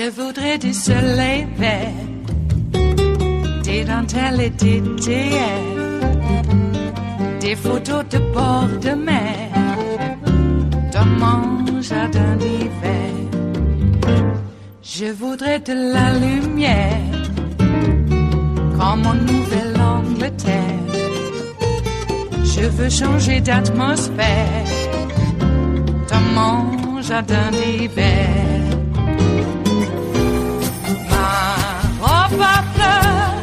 Je voudrais du soleil vert, des dentelles et des théières, des photos de bord de mer, dans mon jardin d'hiver. Je voudrais de la lumière, comme en Nouvelle-Angleterre. Je veux changer d'atmosphère, dans mon jardin d'hiver. Ma fleur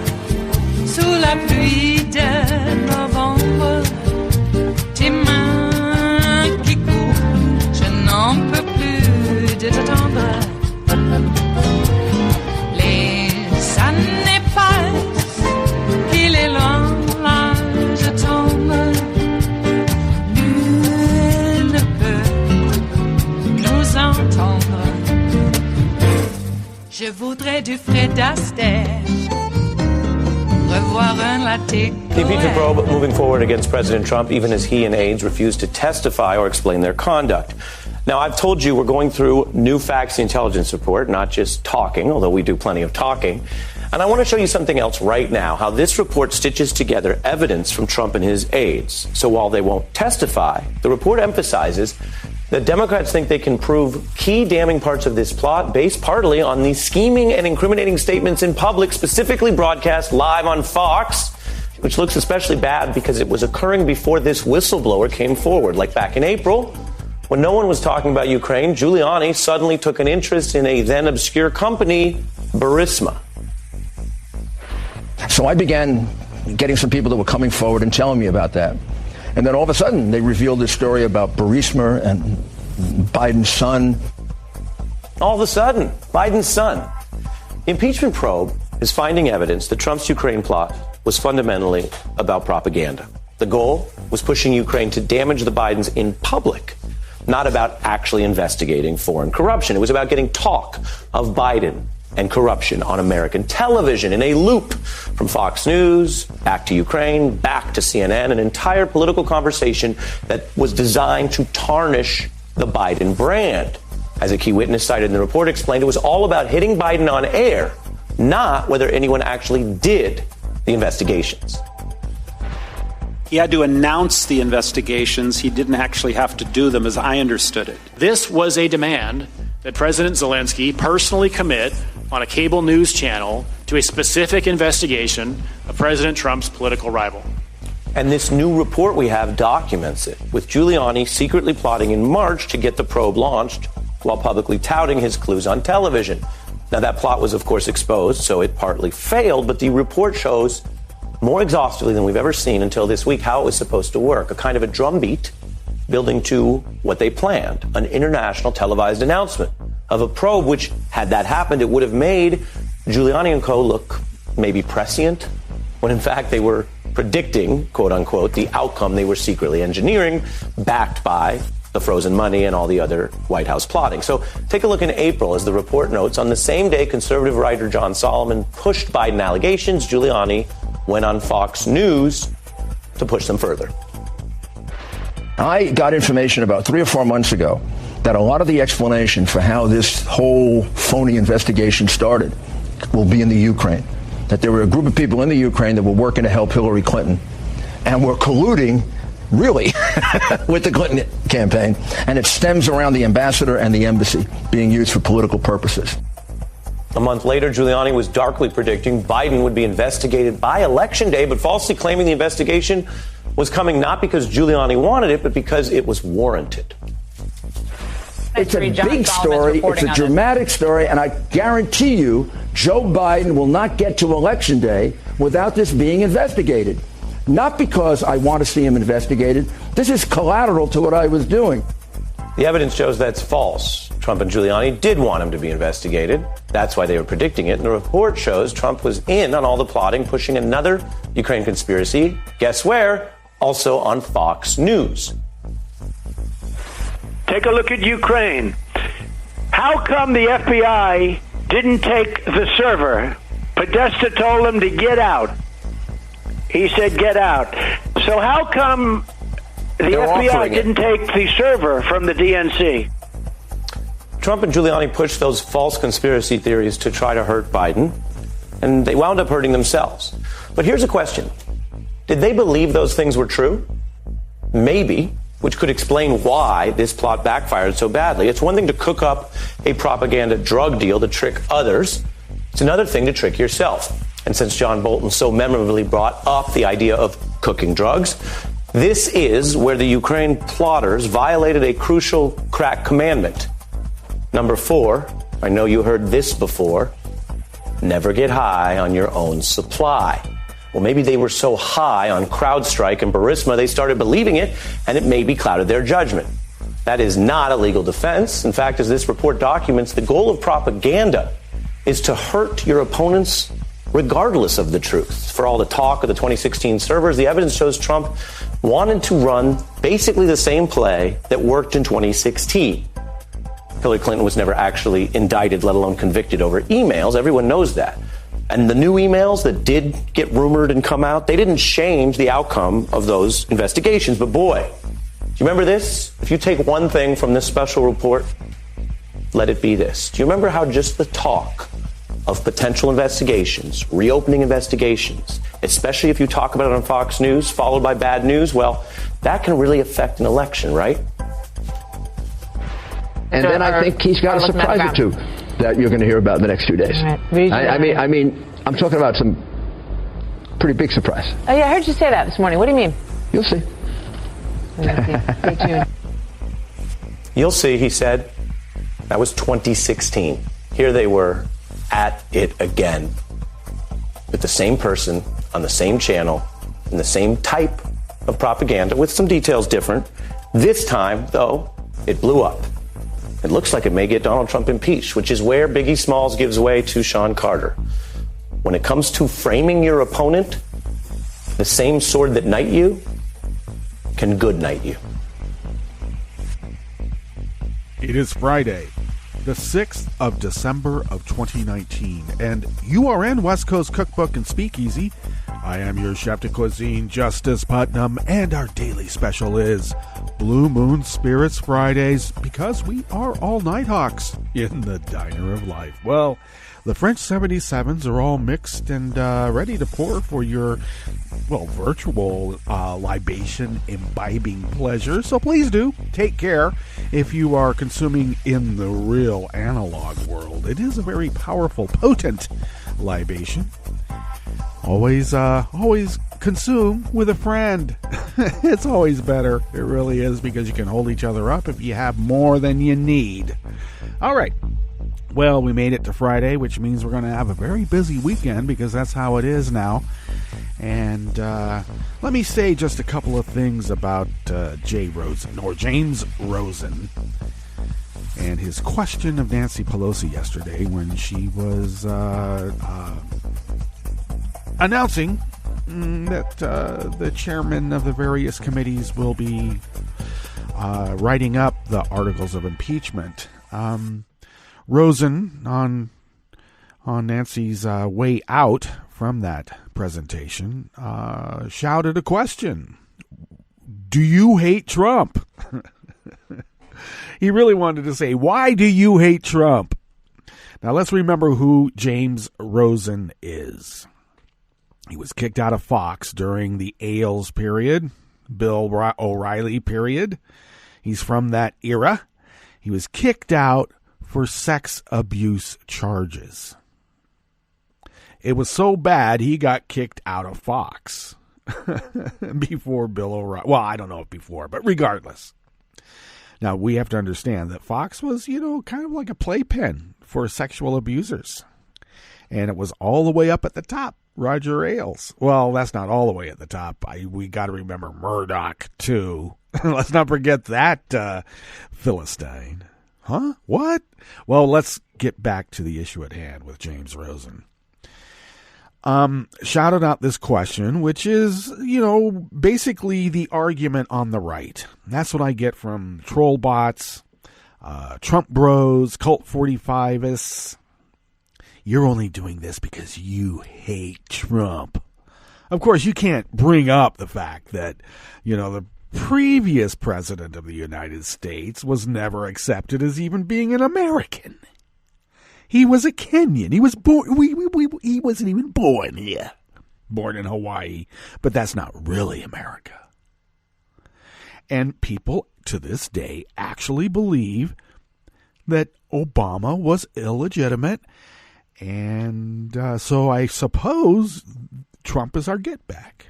sous la pluie de novembre, tes mains qui courent, je n'en peux plus de t'attendre. Les années passent, qu'il est loin, là je tombe. Nul ne peut nous entendre. Je voudrais du Fred Astaire, revoir un latte. The impeachment probe moving forward against President Trump, even as he and aides refuse to testify or explain their conduct. Now, I've told you we're going through new facts in the intelligence report, not just talking, although we do plenty of talking. And I want to show you something else right now, how this report stitches together evidence from Trump and his aides. So while they won't testify, the report emphasizes that Democrats think they can prove key damning parts of this plot based partly on the scheming and incriminating statements in public, specifically broadcast live on Fox, which looks especially bad because it was occurring before this whistleblower came forward. Like back in April, when no one was talking about Ukraine, Giuliani suddenly took an interest in a then obscure company, Burisma. So I began getting some people that were coming forward and telling me about that. And then all of a sudden, they revealed this story about Burisma and Biden's son. All of a sudden, Biden's son. The impeachment probe is finding evidence that Trump's Ukraine plot was fundamentally about propaganda. The goal was pushing Ukraine to damage the Bidens in public, not about actually investigating foreign corruption. It was about getting talk of Biden and corruption on American television in a loop from Fox News, back to Ukraine, back to CNN, an entire political conversation that was designed to tarnish the Biden brand. As a key witness cited in the report explained, it was all about hitting Biden on air, not whether anyone actually did the investigations. He had to announce the investigations. He didn't actually have to do them, as I understood it. This was a demand that President Zelensky personally commit on a cable news channel to a specific investigation of President Trump's political rival. And this new report we have documents it, with Giuliani secretly plotting in March to get the probe launched while publicly touting his clues on television. Now, that plot was, of course, exposed, so it partly failed, but the report shows more exhaustively than we've ever seen until this week how it was supposed to work, a kind of a drumbeat building to what they planned, an international televised announcement of a probe, which, had that happened, it would have made Giuliani and co. look maybe prescient, when in fact they were predicting, quote unquote, the outcome they were secretly engineering, backed by the frozen money and all the other White House plotting. So take a look in April, as the report notes, on the same day conservative writer John Solomon pushed Biden allegations, Giuliani went on Fox News to push them further. I got information about 3 or 4 months ago that a lot of the explanation for how this whole phony investigation started will be in the Ukraine. That there were a group of people in the Ukraine that were working to help Hillary Clinton and were colluding, really, with the Clinton campaign. And it stems around the ambassador and the embassy being used for political purposes. A month later, Giuliani was darkly predicting Biden would be investigated by Election Day, but falsely claiming the investigation was coming not because Giuliani wanted it, but because it was warranted. It's a big story. It's a dramatic story. And I guarantee you, Joe Biden will not get to Election Day without this being investigated. Not because I want to see him investigated. This is collateral to what I was doing. The evidence shows that's false. Trump and Giuliani did want him to be investigated. That's why they were predicting it. And the report shows Trump was in on all the plotting, pushing another Ukraine conspiracy. Guess where? Also on Fox News. Take a look at Ukraine. How come the FBI didn't take the server? Podesta told him to get out. He said, get out. So how come the FBI didn't take the server from the DNC? Trump and Giuliani pushed those false conspiracy theories to try to hurt Biden, and they wound up hurting themselves. But here's a question. Did they believe those things were true? Maybe, which could explain why this plot backfired so badly. It's one thing to cook up a propaganda drug deal to trick others. It's another thing to trick yourself. And since John Bolton so memorably brought up the idea of cooking drugs, this is where the Ukraine plotters violated a crucial crack commandment. Number 4, I know you heard this before, never get high on your own supply. Well, maybe they were so high on CrowdStrike and Burisma, they started believing it, and it maybe clouded their judgment. That is not a legal defense. In fact, as this report documents, the goal of propaganda is to hurt your opponents regardless of the truth. For all the talk of the 2016 servers, the evidence shows Trump wanted to run basically the same play that worked in 2016. Hillary Clinton was never actually indicted, let alone convicted over emails. Everyone knows that. And the new emails that did get rumored and come out, they didn't change the outcome of those investigations. But boy, do you remember this? If you take one thing from this special report, let it be this. Do you remember how just the talk of potential investigations, reopening investigations, especially if you talk about it on Fox News, followed by bad news, well, that can really affect an election, right? And then I think he's got a surprise or two that you're going to hear about in the next 2 days. Right. I mean, I'm talking about some pretty big surprise. Oh, yeah, I heard you say that this morning. What do you mean? You'll see. Stay tuned. You'll see, he said. That was 2016. Here they were at it again with the same person on the same channel and the same type of propaganda with some details different. This time, though, it blew up. It looks like it may get Donald Trump impeached, which is where Biggie Smalls gives way to Sean Carter. When it comes to framing your opponent, the same sword that knight you can good knight you. It is Friday, the 6th of December of 2019, and you are in West Coast Cookbook and Speakeasy. I am your chef de cuisine, Justice Putnam, and our daily special is Blue Moon Spirits Fridays, because we are all Nighthawks in the Diner of Life. Well, the French 77s are all mixed and ready to pour for your, virtual libation imbibing pleasure. So please do take care if you are consuming in the real analog world. It is a very powerful, potent libation. Always consume with a friend. It's always better. It really is, because you can hold each other up if you have more than you need. All right. Well, we made it to Friday, which means we're going to have a very busy weekend, because that's how it is now. And let me say just a couple of things about James Rosen, and his question of Nancy Pelosi yesterday when she was announcing that the chairman of the various committees will be writing up the articles of impeachment. Rosen, on Nancy's way out from that presentation, shouted a question. Do you hate Trump? He really wanted to say, why do you hate Trump? Now let's remember who James Rosen is. He was kicked out of Fox during the Ailes period, Bill O'Reilly period. He's from that era. He was kicked out for sex abuse charges. It was so bad he got kicked out of Fox before Bill O'Reilly. Well, I don't know if before, but regardless. Now, we have to understand that Fox was, kind of like a playpen for sexual abusers. And it was all the way up at the top. Roger Ailes. Well, that's not all the way at the top. We got to remember Murdoch, too. Let's not forget that Philistine. Huh? What? Well, let's get back to the issue at hand with James Rosen. Shouted out this question, which is, basically the argument on the right. That's what I get from troll bots, Trump bros, Cult 45ists. You're only doing this because you hate Trump. Of course, you can't bring up the fact that, the previous president of the United States was never accepted as even being an American. He was a Kenyan. He was born. He wasn't even born here. Born in Hawaii, but that's not really America. And people to this day actually believe that Obama was illegitimate, and so I suppose Trump is our get back.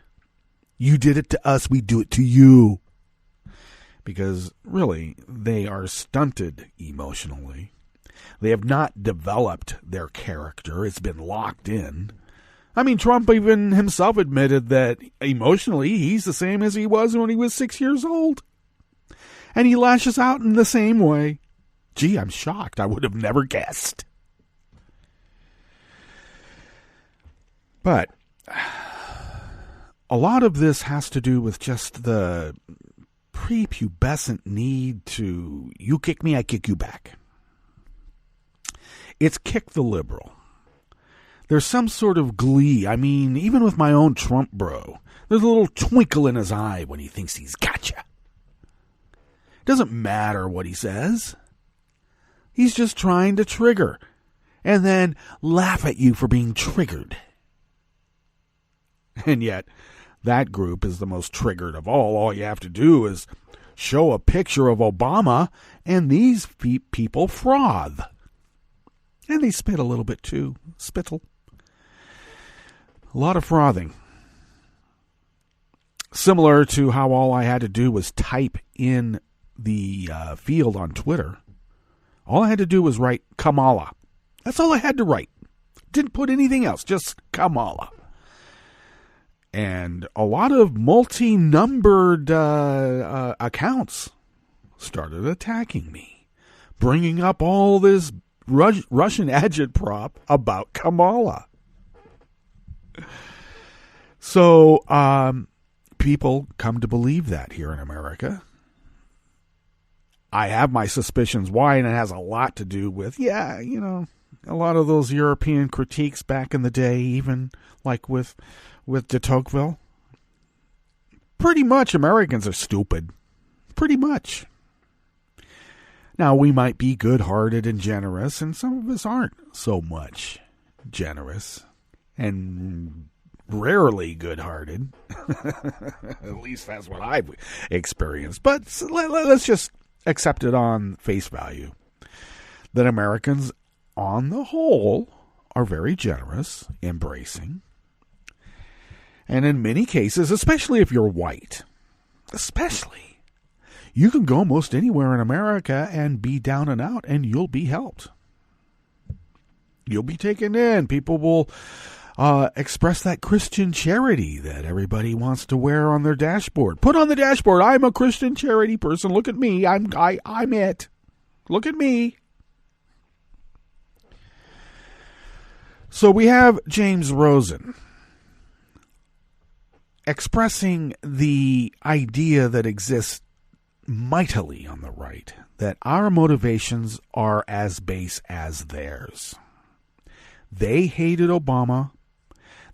You did it to us, we do it to you. Because really, they are stunted emotionally. They have not developed their character. It's been locked in. I mean, Trump even himself admitted that emotionally he's the same as he was when he was 6 years old. And he lashes out in the same way. Gee, I'm shocked. I would have never guessed. But a lot of this has to do with just the prepubescent need to, you kick me, I kick you back. It's kick the liberal. There's some sort of glee. I mean, even with my own Trump bro, there's a little twinkle in his eye when he thinks he's gotcha. It doesn't matter what he says. He's just trying to trigger and then laugh at you for being triggered. And yet, that group is the most triggered of all. All you have to do is show a picture of Obama, and these people froth. And they spit a little bit too. Spittle. A lot of frothing. Similar to how all I had to do was type in the field on Twitter. All I had to do was write Kamala. That's all I had to write. Didn't put anything else, just Kamala. And a lot of multi-numbered accounts started attacking me, bringing up all this Russian agitprop about Kamala. So people come to believe that here in America. I have my suspicions why, and it has a lot to do with, a lot of those European critiques back in the day, even like with de Tocqueville. Pretty much Americans are stupid. Pretty much. Now, we might be good-hearted and generous, and some of us aren't so much generous and rarely good-hearted. At least that's what I've experienced. But let's just accept it on face value that Americans, on the whole, are very generous, embracing, and in many cases, especially if you're white, you can go most anywhere in America and be down and out, and you'll be helped. You'll be taken in. People will express that Christian charity that everybody wants to wear on their dashboard. Put on the dashboard, I'm a Christian charity person. Look at me. I'm it. Look at me. So we have James Rosen expressing the idea that exists mightily on the right, that our motivations are as base as theirs. They hated Obama.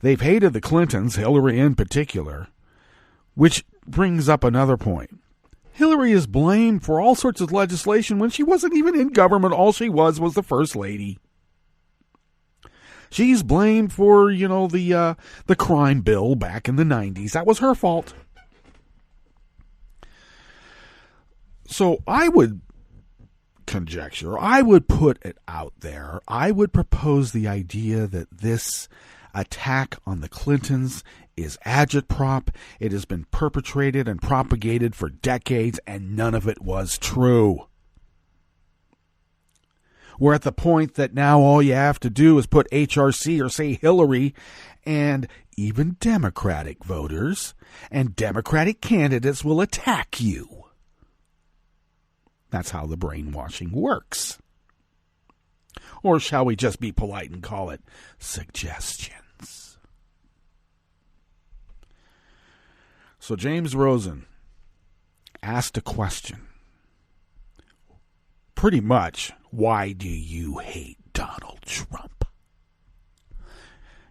They've hated the Clintons, Hillary in particular, which brings up another point. Hillary is blamed for all sorts of legislation when she wasn't even in government. All she was the first lady. She's blamed for, the crime bill back in the 90s. That was her fault. So I would conjecture, I would put it out there, I would propose the idea that this attack on the Clintons is agitprop. It has been perpetrated and propagated for decades, and none of it was true. We're at the point that now all you have to do is put HRC or say Hillary, and even Democratic voters and Democratic candidates will attack you. That's how the brainwashing works. Or shall we just be polite and call it suggestions? So James Rosen asked a question. Pretty much, why do you hate Donald Trump?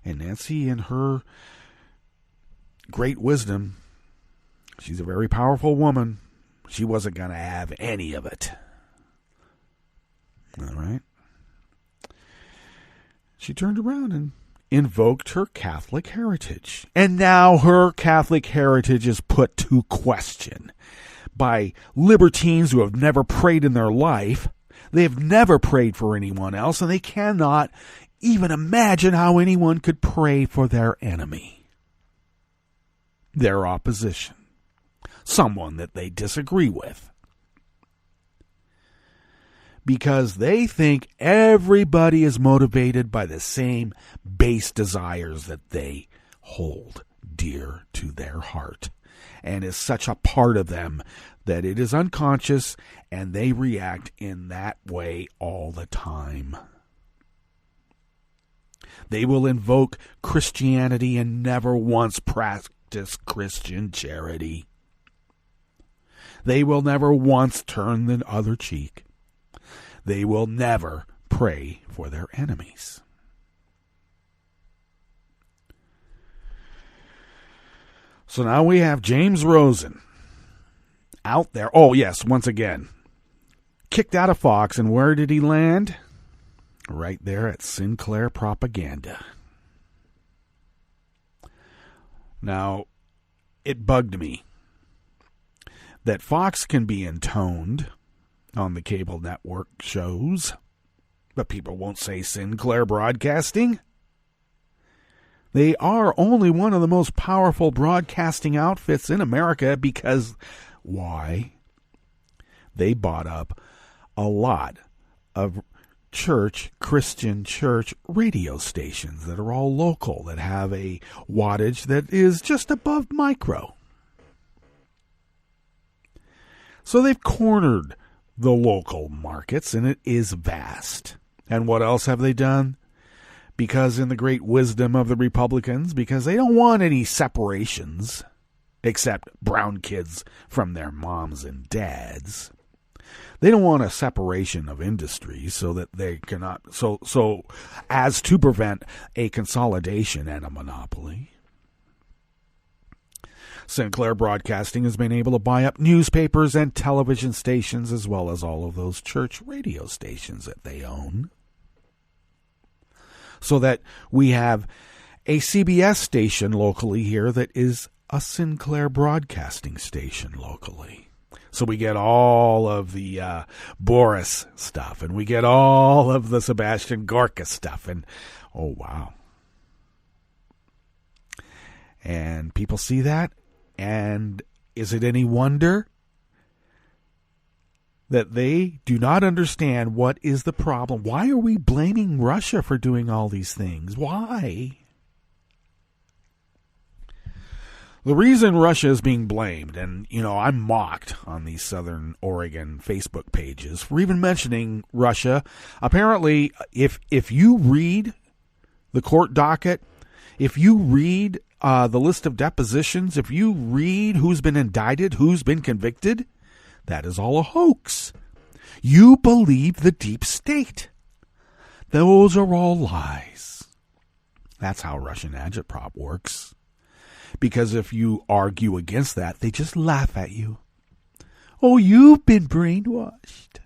And Nancy, in her great wisdom, She's a very powerful woman. She wasn't going to have any of it. All right. She turned around and invoked her Catholic heritage. And now her Catholic heritage is put to question by libertines who have never prayed in their life. They have never prayed for anyone else, and they cannot even imagine how anyone could pray for their enemy, their opposition, someone that they disagree with. Because they think everybody is motivated by the same base desires that they hold dear to their heart, and is such a part of them that it is unconscious, and they react in that way all the time. They will invoke Christianity and never once practice Christian charity. They will never once turn the other cheek. They will never pray for their enemies. So now we have James Rosen out there. Oh, yes, once again, kicked out of Fox. And where did he land? Right there at Sinclair Propaganda. Now, it bugged me that Fox can be intoned on the cable network shows, but people won't say Sinclair Broadcasting. They are only one of the most powerful broadcasting outfits in America because, why? They bought up a lot of Christian church radio stations that are all local, that have a wattage that is just above micro. So they've cornered the local markets, and it is vast. And what else have they done? Because in the great wisdom of the Republicans, because they don't want any separations except brown kids from their moms and dads. They don't want a separation of industries so that they cannot, so as to prevent a consolidation and a monopoly. Sinclair Broadcasting has been able to buy up newspapers and television stations, as well as all of those church radio stations that they own, so that we have a CBS station locally here that is a Sinclair Broadcasting station locally. So we get all of the Boris stuff, and we get all of the Sebastian Gorka stuff, and oh, wow. And people see that, and is it any wonder that they do not understand what is the problem? Why are we blaming Russia for doing all these things? Why? The reason Russia is being blamed, and, I'm mocked on these Southern Oregon Facebook pages for even mentioning Russia. Apparently, if you read the court docket, if you read the list of depositions, if you read who's been indicted, who's been convicted, that is all a hoax. You believe the deep state. Those are all lies. That's how Russian agitprop works. Because if you argue against that, they just laugh at you. Oh, you've been brainwashed.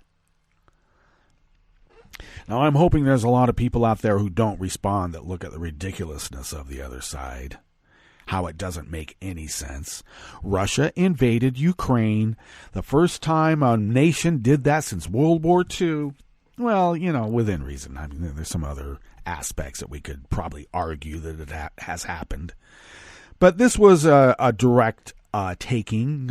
Now, I'm hoping there's a lot of people out there who don't respond that look at the ridiculousness of the other side. How it doesn't make any sense. Russia invaded Ukraine. The first time a nation did that since World War II. Well, within reason. I mean, there's some other aspects that we could probably argue that it has happened. But this was a direct taking,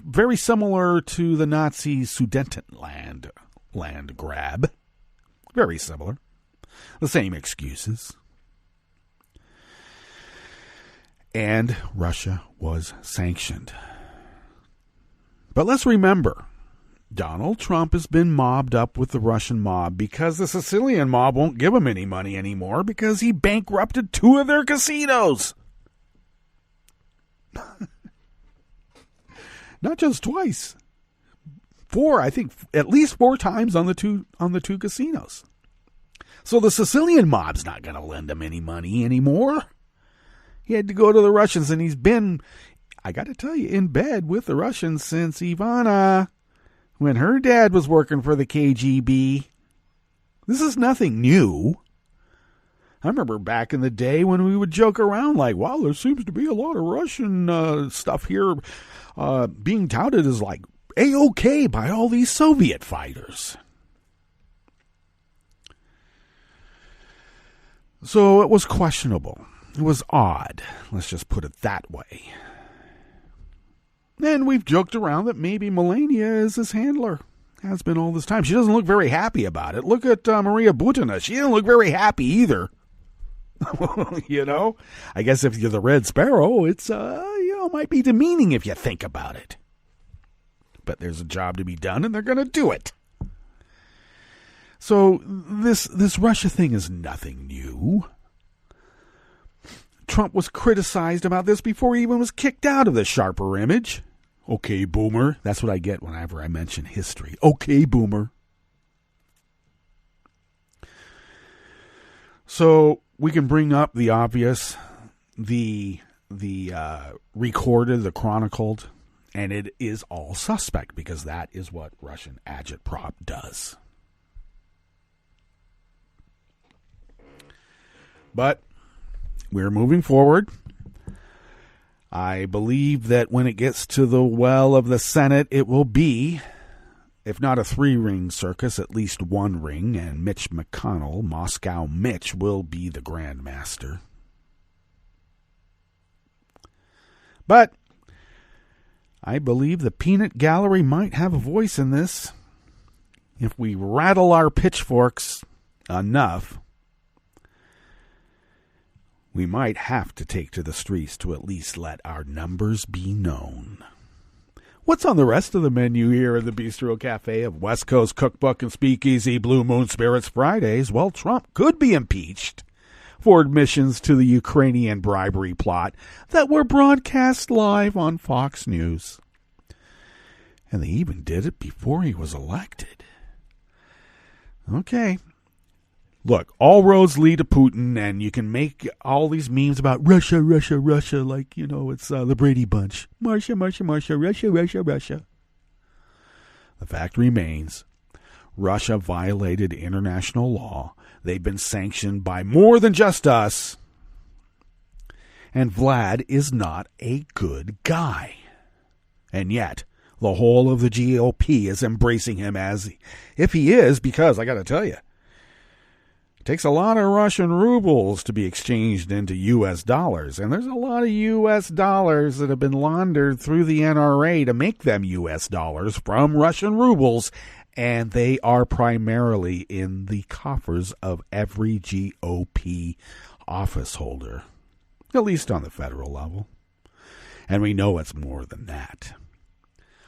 very similar to the Nazi Sudetenland land grab. Very similar. The same excuses. And Russia was sanctioned. But let's remember, Donald Trump has been mobbed up with the Russian mob because the Sicilian mob won't give him any money anymore because he bankrupted 2 of their casinos. Not just twice. 4, I think at least 4 times on the two casinos. So the Sicilian mob's not going to lend him any money anymore. He had to go to the Russians, and he's been, I got to tell you, in bed with the Russians since Ivana, when her dad was working for the KGB. This is nothing new. I remember back in the day when we would joke around like, wow, there seems to be a lot of Russian stuff here being touted as like A-OK by all these Soviet fighters. So it was questionable. It was odd. Let's just put it that way. And we've joked around that maybe Melania is his handler. Has been all this time. She doesn't look very happy about it. Look at Maria Butina. She didn't look very happy either. You know? I guess if you're the Red Sparrow, it's, might be demeaning if you think about it. But there's a job to be done, and they're going to do it. So this Russia thing is nothing new. Trump was criticized about this before he even was kicked out of the Sharper Image. Okay, boomer. That's what I get whenever I mention history. Okay, boomer. So we can bring up the obvious, the recorded, the chronicled, and it is all suspect because that is what Russian agitprop does. But we're moving forward. I believe that when it gets to the well of the Senate, it will be, if not a 3-ring circus, at least 1 ring, and Mitch McConnell, Moscow Mitch, will be the Grand Master. But I believe the peanut gallery might have a voice in this. If we rattle our pitchforks enough, we might have to take to the streets to at least let our numbers be known. What's on the rest of the menu here at the Bistro Cafe of West Coast Cookbook and Speakeasy Blue Moon Spirits Fridays? Well, Trump could be impeached for admissions to the Ukrainian bribery plot that were broadcast live on Fox News. And they even did it before he was elected. Okay. Look, all roads lead to Putin, and you can make all these memes about Russia, Russia, Russia, like, it's the Brady Bunch. Marsha, Marsha, Marsha, Russia, Russia, Russia. The fact remains, Russia violated international law. They've been sanctioned by more than just us. And Vlad is not a good guy. And yet, the whole of the GOP is embracing him as if he is, because, I got to tell you, it takes a lot of Russian rubles to be exchanged into U.S. dollars, and there's a lot of U.S. dollars that have been laundered through the NRA to make them U.S. dollars from Russian rubles, and they are primarily in the coffers of every GOP office holder, at least on the federal level. And we know it's more than that.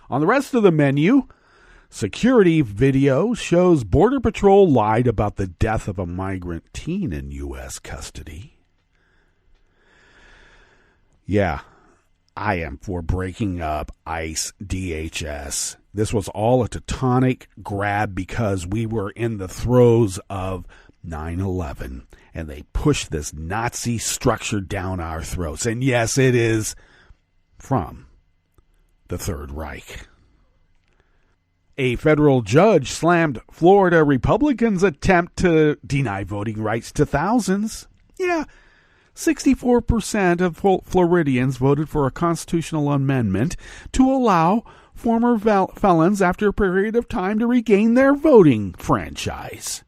On the rest of the menu, security video shows Border Patrol lied about the death of a migrant teen in U.S. custody. Yeah, I am for breaking up ICE DHS. This was all a tectonic grab because we were in the throes of 9/11, and they pushed this Nazi structure down our throats. And yes, it is from the Third Reich. A federal judge slammed Florida Republicans' attempt to deny voting rights to thousands. Yeah, 64% of Floridians voted for a constitutional amendment to allow former felons after a period of time to regain their voting franchise.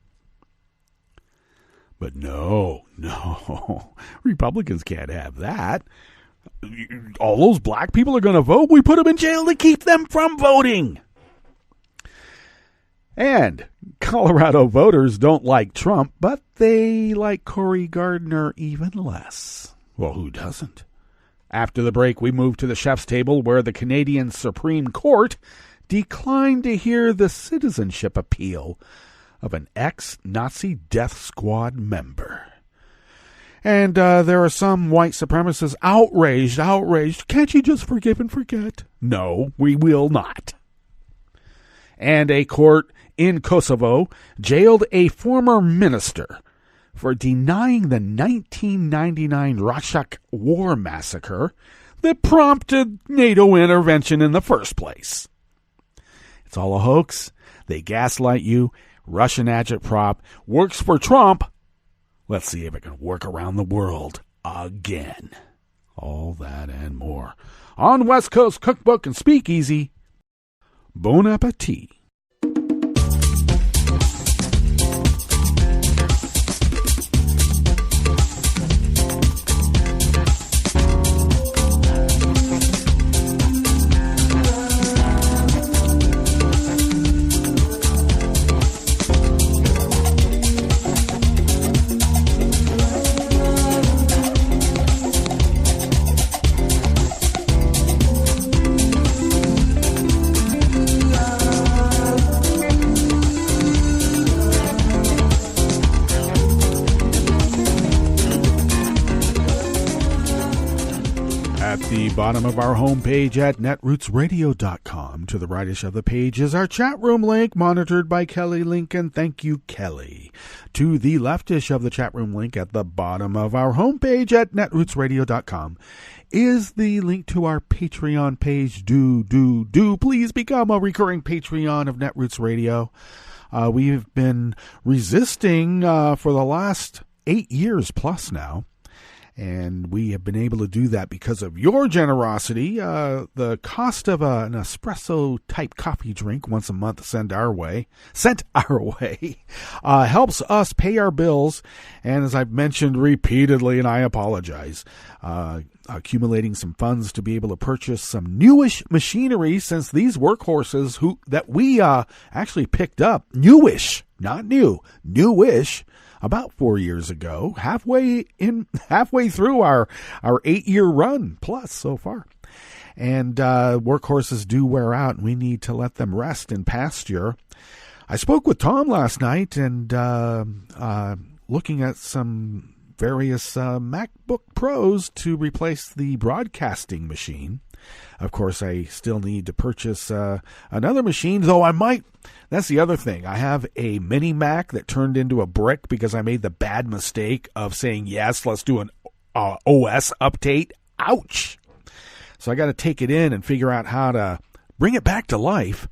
But no, Republicans can't have that. All those black people are going to vote. We put them in jail to keep them from voting. And Colorado voters don't like Trump, but they like Cory Gardner even less. Well, who doesn't? After the break, we move to the chef's table where the Canadian Supreme Court declined to hear the citizenship appeal of an ex-Nazi death squad member. And there are some white supremacists outraged. Can't you just forgive and forget? No, we will not. And a court in Kosovo jailed a former minister for denying the 1999 Racak war massacre that prompted NATO intervention in the first place. It's all a hoax. They gaslight you. Russian agitprop works for Trump. Let's see if it can work around the world again. All that and more on West Coast Cookbook and Speakeasy. Bon appetit. Bottom of our homepage at netrootsradio.com. To the rightish of the page is our chat room link, monitored by Kelly Lincoln. Thank you, Kelly. To the leftish of the chat room link at the bottom of our homepage at netrootsradio.com is the link to our Patreon page. Do please become a recurring Patreon of Netroots Radio. We've been resisting for the last 8 years plus now. And we have been able to do that because of your generosity. The cost of an espresso-type coffee drink once a month sent our way, helps us pay our bills. And as I've mentioned repeatedly, and I apologize, accumulating some funds to be able to purchase some newish machinery, since these workhorses that we actually picked up, newish, not new, newish, about 4 years ago, halfway through our 8-year run plus so far. And workhorses do wear out, and we need to let them rest in pasture. I spoke with Tom last night and looking at some various MacBook Pros to replace the broadcasting machine. Of course, I still need to purchase another machine, though I might. That's the other thing. I have a mini Mac that turned into a brick because I made the bad mistake of saying, yes, let's do an OS update. Ouch. So I got to take it in and figure out how to bring it back to life.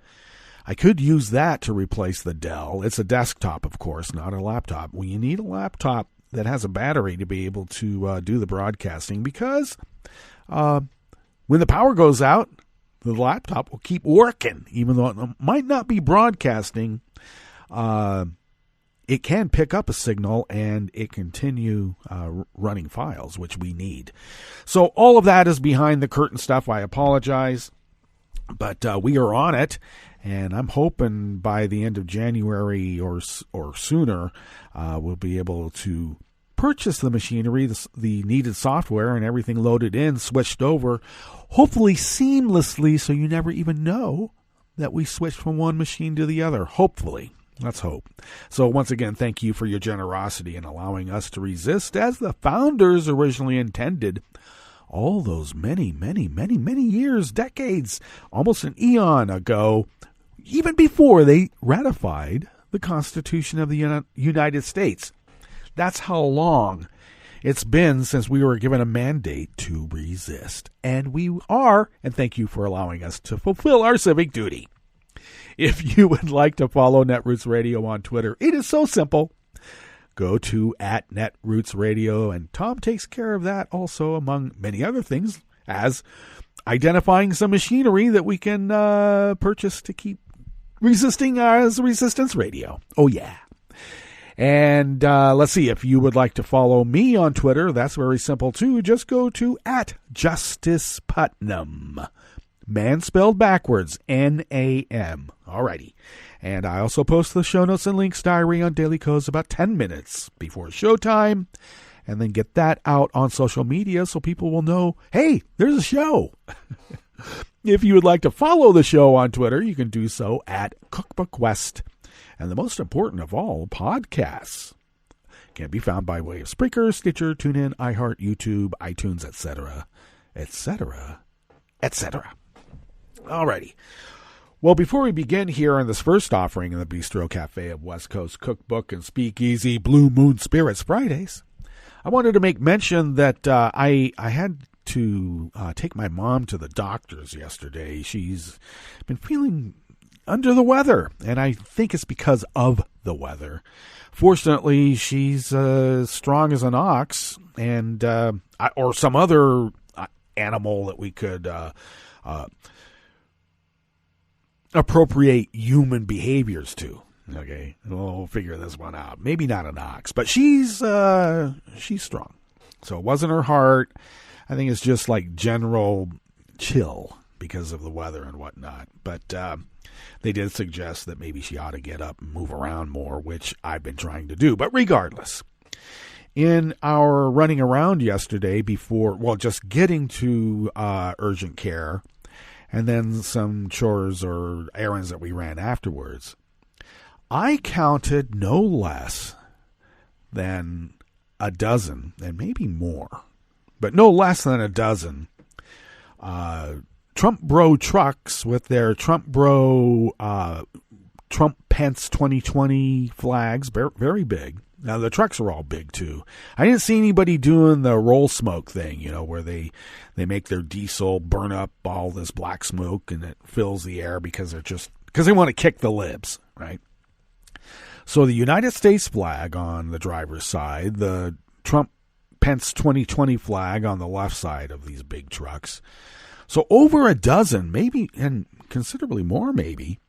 I could use that to replace the Dell. It's a desktop, of course, not a laptop. Well, you need a laptop that has a battery to be able to do the broadcasting, because when the power goes out, the laptop will keep working, even though it might not be broadcasting. It can pick up a signal and it continue running files, which we need. So all of that is behind the curtain stuff. I apologize, but we are on it, and I'm hoping by the end of January or sooner, we'll be able to purchase the machinery, the needed software, and everything loaded in, switched over, hopefully seamlessly, so you never even know that we switched from one machine to the other. Hopefully. Let's hope. So once again, thank you for your generosity in allowing us to resist as the founders originally intended all those many, many, many, many years, decades, almost an eon ago, even before they ratified the Constitution of the United States. That's how long it's been since we were given a mandate to resist. And we are, and thank you for allowing us to fulfill our civic duty. If you would like to follow Netroots Radio on Twitter, it is so simple. Go to @NetrootsRadio, and Tom takes care of that also, among many other things, as identifying some machinery that we can purchase to keep resisting as Resistance Radio. Oh, yeah. And let's see, if you would like to follow me on Twitter, that's very simple too. Just go to @JusticePutnam. Man spelled backwards, N-A-M. Alrighty. And I also post the show notes and links diary on Daily Codes about 10 minutes before showtime, and then get that out on social media so people will know, hey, there's a show. If you would like to follow the show on Twitter, you can do so @CookbookWest. And the most important of all, podcasts can be found by way of Spreaker, Stitcher, TuneIn, iHeart, YouTube, iTunes, etc., etc., etc. Alrighty. Well, before we begin here on this first offering in the Bistro Cafe of West Coast Cookbook and Speakeasy Blue Moon Spirits Fridays, I wanted to make mention that I had to take my mom to the doctor's yesterday. She's been feeling under the weather, and I think it's because of the weather. Fortunately, she's strong as an ox, and or some other animal that we could appropriate human behaviors to. Okay, we'll figure this one out. Maybe not an ox, but she's strong. So it wasn't her heart. I think it's just like general chill because of the weather and whatnot. But they did suggest that maybe she ought to get up and move around more, which I've been trying to do. But regardless, in our running around yesterday just getting to urgent care and then some chores or errands that we ran afterwards, I counted no less than a dozen, and maybe more, but no less than a dozen Trump Bro trucks with their Trump Bro Trump Pence 2020 flags, very big. Now, the trucks are all big, too. I didn't see anybody doing the roll smoke thing, where they make their diesel burn up all this black smoke and it fills the air because they want to kick the libs, right? So the United States flag on the driver's side, the Trump Pence 2020 flag on the left side of these big trucks. So over a dozen, maybe, and considerably more maybe,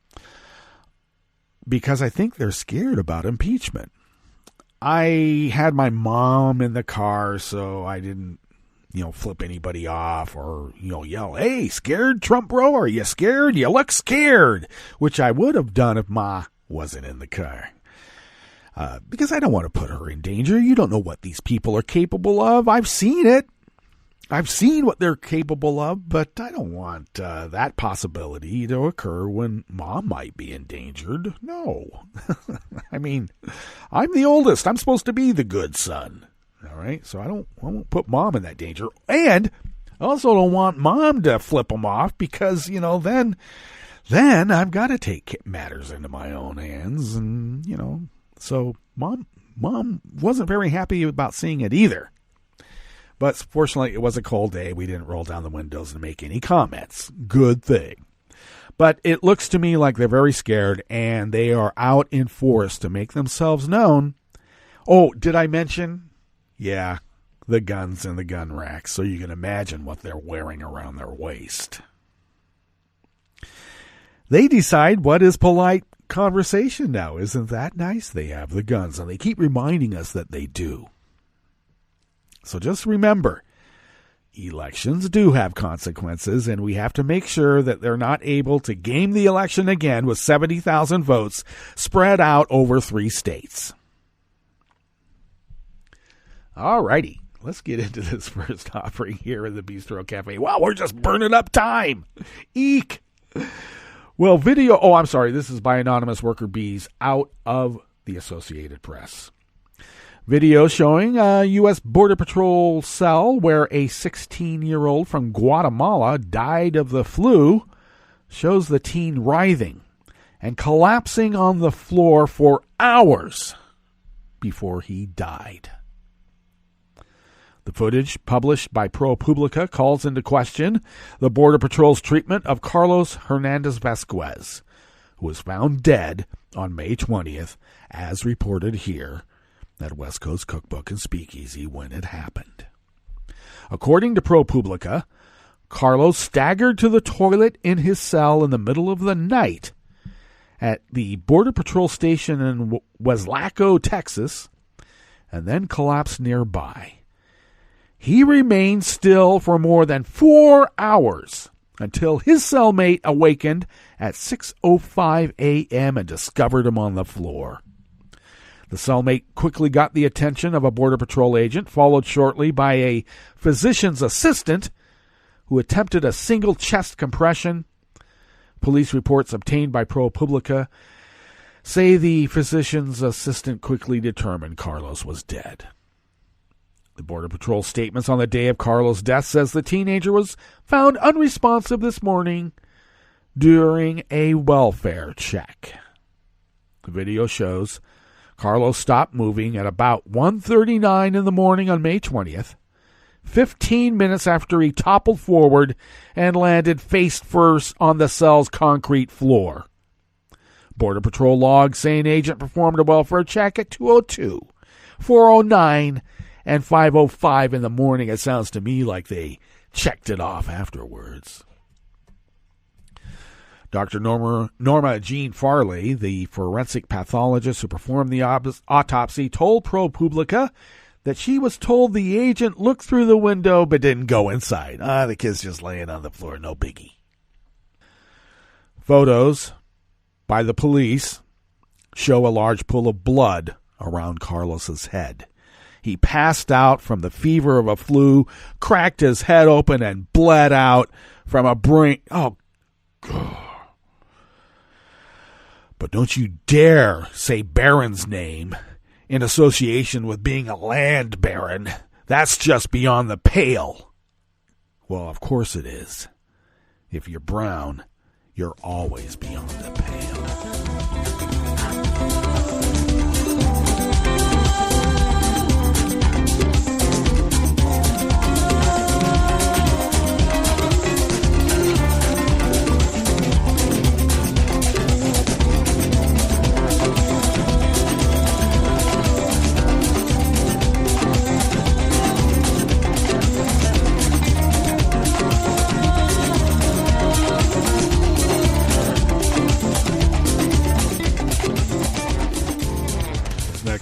because I think they're scared about impeachment. I had my mom in the car, so I didn't, flip anybody off or, yell, "Hey, scared Trump bro? Are you scared? You look scared," which I would have done if Ma wasn't in the car. Because I don't want to put her in danger. You don't know what these people are capable of. I've seen it. I've seen what they're capable of, but I don't want that possibility to occur when Mom might be endangered. No. I mean, I'm the oldest. I'm supposed to be the good son. All right? So I won't put Mom in that danger. And I also don't want Mom to flip them off because, then I've got to take matters into my own hands. And, so Mom wasn't very happy about seeing it either. But fortunately, it was a cold day. We didn't roll down the windows and make any comments. Good thing. But it looks to me like they're very scared, and they are out in force to make themselves known. Oh, did I mention? Yeah, the guns in the gun racks. So you can imagine what they're wearing around their waist. They decide what is polite conversation now. Isn't that nice? They have the guns, and they keep reminding us that they do. So just remember, elections do have consequences, and we have to make sure that they're not able to game the election again with 70,000 votes spread out over 3 states. All righty, let's get into this first offering here in the Bistro Cafe. Wow, we're just burning up time. Eek. Well, this is by anonymous worker bees out of the Associated Press. Video showing a U.S. Border Patrol cell where a 16-year-old from Guatemala died of the flu shows the teen writhing and collapsing on the floor for hours before he died. The footage published by ProPublica calls into question the Border Patrol's treatment of Carlos Hernandez Vasquez, who was found dead on May 20th, as reported here at West Coast Cookbook and Speakeasy when it happened. According to ProPublica, Carlos staggered to the toilet in his cell in the middle of the night at the Border Patrol station in Weslaco, Texas, and then collapsed nearby. He remained still for more than 4 hours until his cellmate awakened at 6:05 a.m. and discovered him on the floor. The cellmate quickly got the attention of a Border Patrol agent, followed shortly by a physician's assistant who attempted a single chest compression. Police reports obtained by ProPublica say the physician's assistant quickly determined Carlos was dead. The Border Patrol statements on the day of Carlos' death says the teenager was found unresponsive this morning during a welfare check. The video shows Carlos stopped moving at about 1:39 in the morning on May 20th 15 minutes after he toppled forward and landed face first on the cell's concrete floor. Border Patrol logs say an agent performed a welfare check at 2:02, 4:09, and 5:05 in the morning. It sounds to me like they checked it off afterwards. Dr. Norma Jean Farley, the forensic pathologist who performed the autopsy, told ProPublica that she was told the agent looked through the window but didn't go inside. The kid's just laying on the floor, no biggie. Photos by the police show a large pool of blood around Carlos's head. He passed out from the fever of a flu, cracked his head open, and bled out from a brain. Oh, God. But don't you dare say Baron's name in association with being a land baron. That's just beyond the pale. Well, of course it is. If you're brown, you're always beyond the pale.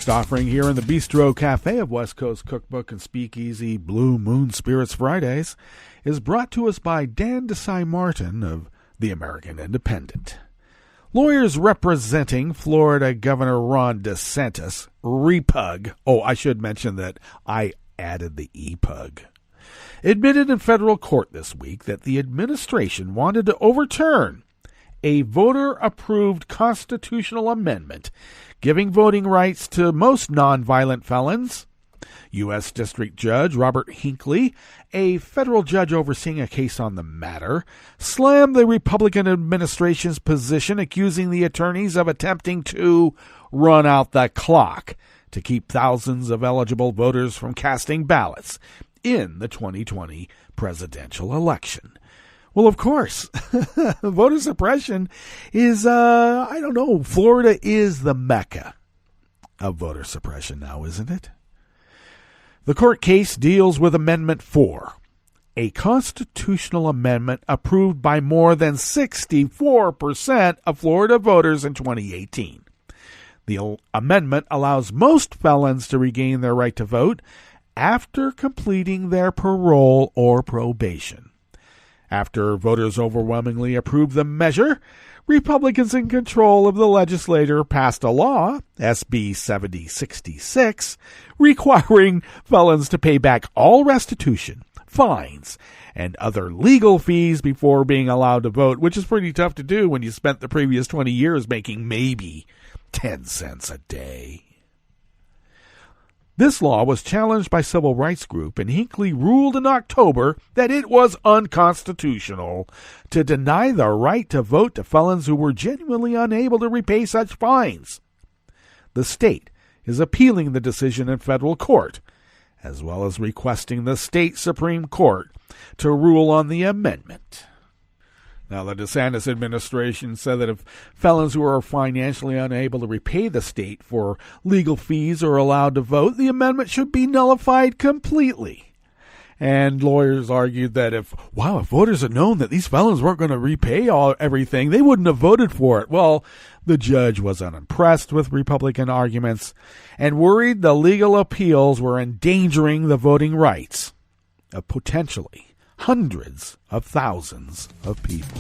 Offering here in the Bistro Cafe of West Coast Cookbook and Speakeasy Blue Moon Spirits Fridays is brought to us by Dan Desai Martin of the American Independent. Lawyers representing Florida Governor Ron DeSantis, REPUG, I should mention that I added the EPUG, admitted in federal court this week that the administration wanted to overturn a voter-approved constitutional amendment giving voting rights to most nonviolent felons. U.S. District Judge Robert Hinckley, a federal judge overseeing a case on the matter, slammed the Republican administration's position, accusing the attorneys of attempting to run out the clock to keep thousands of eligible voters from casting ballots in the 2020 presidential election. Well, of course, voter suppression is, Florida is the mecca of voter suppression now, isn't it? The court case deals with Amendment 4, a constitutional amendment approved by more than 64% of Florida voters in 2018. The amendment allows most felons to regain their right to vote after completing their parole or probation. After voters overwhelmingly approved the measure, Republicans in control of the legislature passed a law, SB 7066, requiring felons to pay back all restitution, fines, and other legal fees before being allowed to vote, which is pretty tough to do when you spent the previous 20 years making maybe 10 cents a day. This law was challenged by civil rights group, and Hinckley ruled in October that it was unconstitutional to deny the right to vote to felons who were genuinely unable to repay such fines. The state is appealing the decision in federal court, as well as requesting the state Supreme Court to rule on the amendment. Now, the DeSantis administration said that if felons who are financially unable to repay the state for legal fees are allowed to vote, the amendment should be nullified completely. And lawyers argued that if voters had known that these felons weren't going to repay everything, they wouldn't have voted for it. Well, the judge was unimpressed with Republican arguments and worried the legal appeals were endangering the voting rights of potentially hundreds of thousands of people.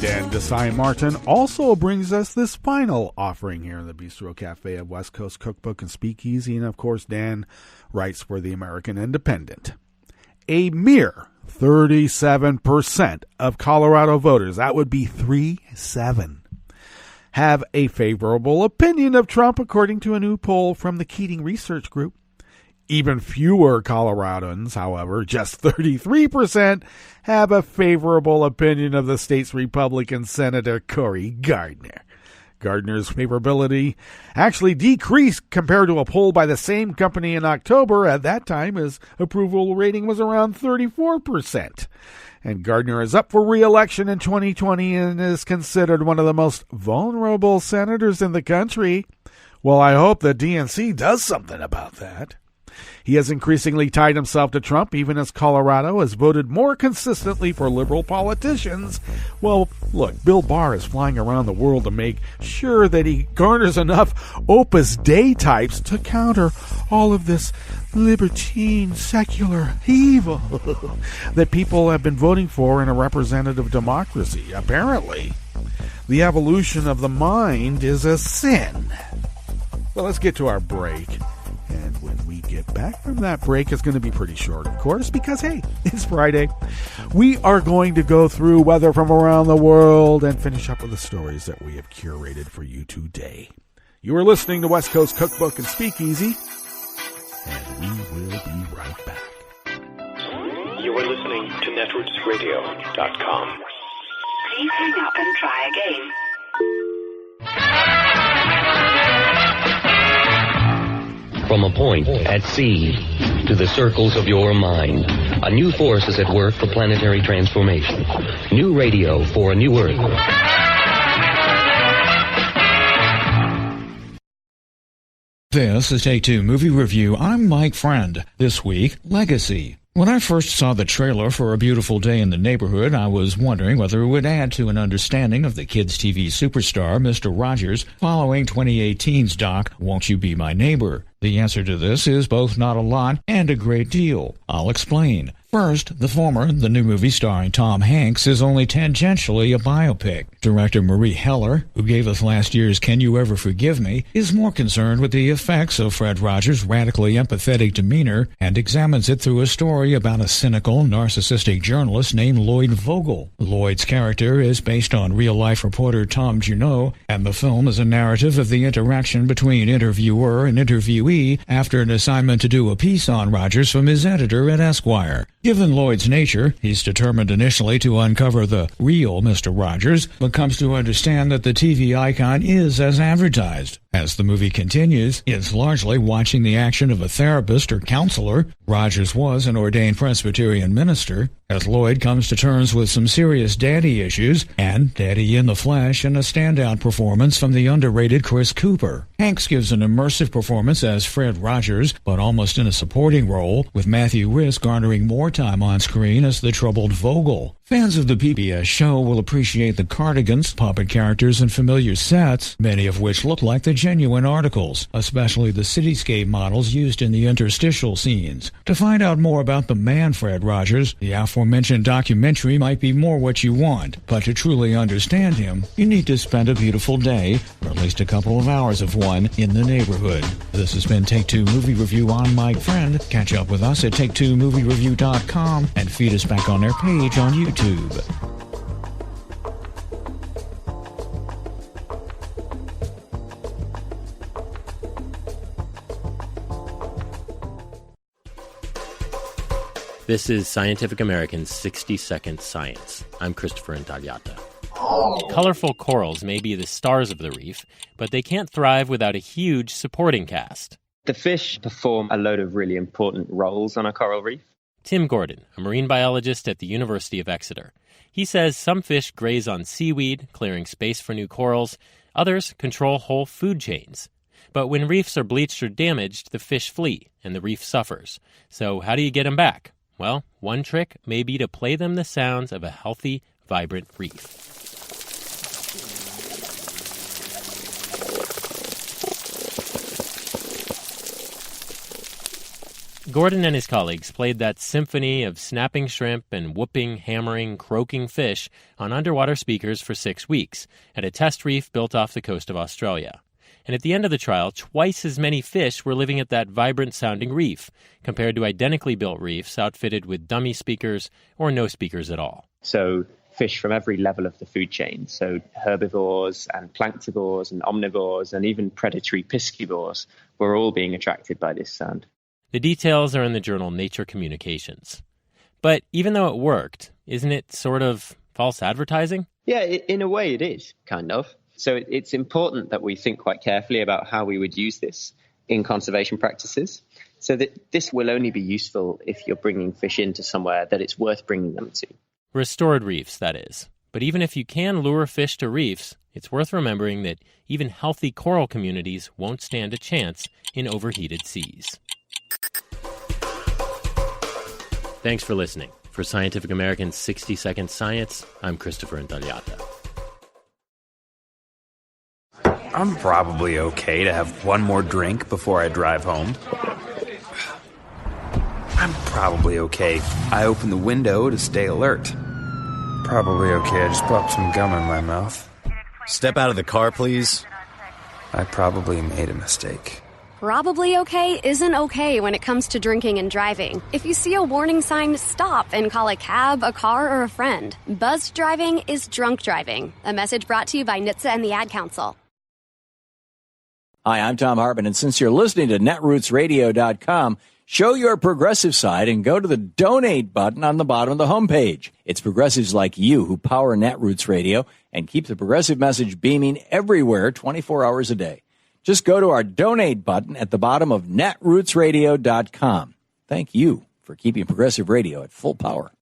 Dan Desai Martin also brings us this final offering here in the Bistro Cafe of West Coast Cookbook and Speakeasy. And, of course, Dan writes for the American Independent. A mere 37% of Colorado voters, that would be 37, have a favorable opinion of Trump, according to a new poll from the Keating Research Group. Even fewer Coloradans, however, just 33%, have a favorable opinion of the state's Republican Senator Cory Gardner. Gardner's favorability actually decreased compared to a poll by the same company in October. At that time, his approval rating was around 34%. And Gardner is up for re-election in 2020 and is considered one of the most vulnerable senators in the country. Well, I hope the DNC does something about that. He has increasingly tied himself to Trump, even as Colorado has voted more consistently for liberal politicians. Well, look, Bill Barr is flying around the world to make sure that he garners enough Opus Dei types to counter all of this libertine, secular evil that people have been voting for in a representative democracy. Apparently, the evolution of the mind is a sin. Well, let's get to our break. And when we get back from that break, it's going to be pretty short, of course, because, hey, it's Friday. We are going to go through weather from around the world and finish up with the stories that we have curated for you today. You are listening to West Coast Cookbook and Speakeasy, and we will be right back. You are listening to netrootsradio.com. Please hang up and try again. From a point at sea to the circles of your mind, a new force is at work for planetary transformation. New radio for a new Earth. This is Take Two Movie Review. I'm Mike Friend. This week, Legacy. When I first saw the trailer for A Beautiful Day in the Neighborhood, I was wondering whether it would add to an understanding of the kids' TV superstar, Mr. Rogers, following 2018's doc, Won't You Be My Neighbor? The answer to this is both not a lot and a great deal. I'll explain. First, the former, the new movie starring Tom Hanks, is only tangentially a biopic. Director Marie Heller, who gave us last year's Can You Ever Forgive Me, is more concerned with the effects of Fred Rogers' radically empathetic demeanor and examines it through a story about a cynical, narcissistic journalist named Lloyd Vogel. Lloyd's character is based on real-life reporter Tom Junot, and the film is a narrative of the interaction between interviewer and interviewee after an assignment to do a piece on Rogers from his editor at Esquire. Given Lloyd's nature, he's determined initially to uncover the real Mr. Rogers, but comes to understand that the TV icon is as advertised. As the movie continues, it's largely watching the action of a therapist or counselor. Rogers was an ordained Presbyterian minister, as Lloyd comes to terms with some serious daddy issues, and daddy in the flesh in a standout performance from the underrated Chris Cooper. Hanks gives an immersive performance as Fred Rogers, but almost in a supporting role, with Matthew Rhys garnering more time on screen as the troubled Vogel. Fans of the PBS show will appreciate the cardigans, puppet characters, and familiar sets, many of which look like the genuine articles, especially the cityscape models used in the interstitial scenes. To find out more about the man Fred Rogers, the aforementioned documentary might be more what you want, but to truly understand him, you need to spend a beautiful day, or at least a couple of hours of one, in the neighborhood. This has been Take Two Movie Review. I'm Mike Friend. Catch up with us at take2moviereview.com and feed us back on our page on YouTube. This is Scientific American's 60-Second Science. I'm Christopher Intagliata. Colorful corals may be the stars of the reef, but they can't thrive without a huge supporting cast. The fish perform a load of really important roles on a coral reef. Tim Gordon, a marine biologist at the University of Exeter. He says some fish graze on seaweed, clearing space for new corals. Others control whole food chains. But when reefs are bleached or damaged, the fish flee, and the reef suffers. So how do you get them back? Well, one trick may be to play them the sounds of a healthy, vibrant reef. Gordon and his colleagues played that symphony of snapping shrimp and whooping, hammering, croaking fish on underwater speakers for 6 weeks at a test reef built off the coast of Australia. And at the end of the trial, twice as many fish were living at that vibrant-sounding reef compared to identically built reefs outfitted with dummy speakers or no speakers at all. So fish from every level of the food chain, so herbivores and planktivores and omnivores and even predatory piscivores were all being attracted by this sound. The details are in the journal Nature Communications. But even though it worked, isn't it sort of false advertising? Yeah, in a way it is, kind of. So it's important that we think quite carefully about how we would use this in conservation practices, so that this will only be useful if you're bringing fish into somewhere that it's worth bringing them to. Restored reefs, that is. But even if you can lure fish to reefs, it's worth remembering that even healthy coral communities won't stand a chance in overheated seas. Thanks for listening. For Scientific American's 60 Second Science, I'm Christopher Intagliata. I'm probably okay to have one more drink before I drive home. I'm probably okay. I open the window to stay alert. Probably okay. I just popped some gum in my mouth. Step out of the car, please. I probably made a mistake. Probably okay isn't okay when it comes to drinking and driving. If you see a warning sign, stop and call a cab, a car, or a friend. Buzzed driving is drunk driving. A message brought to you by NHTSA and the Ad Council. Hi, I'm Tom Hartman, and since you're listening to netrootsradio.com, show your progressive side and go to the donate button on the bottom of the homepage. It's progressives like you who power Netroots Radio and keep the progressive message beaming everywhere 24 hours a day. Just go to our donate button at the bottom of netrootsradio.com. Thank you for keeping progressive radio at full power.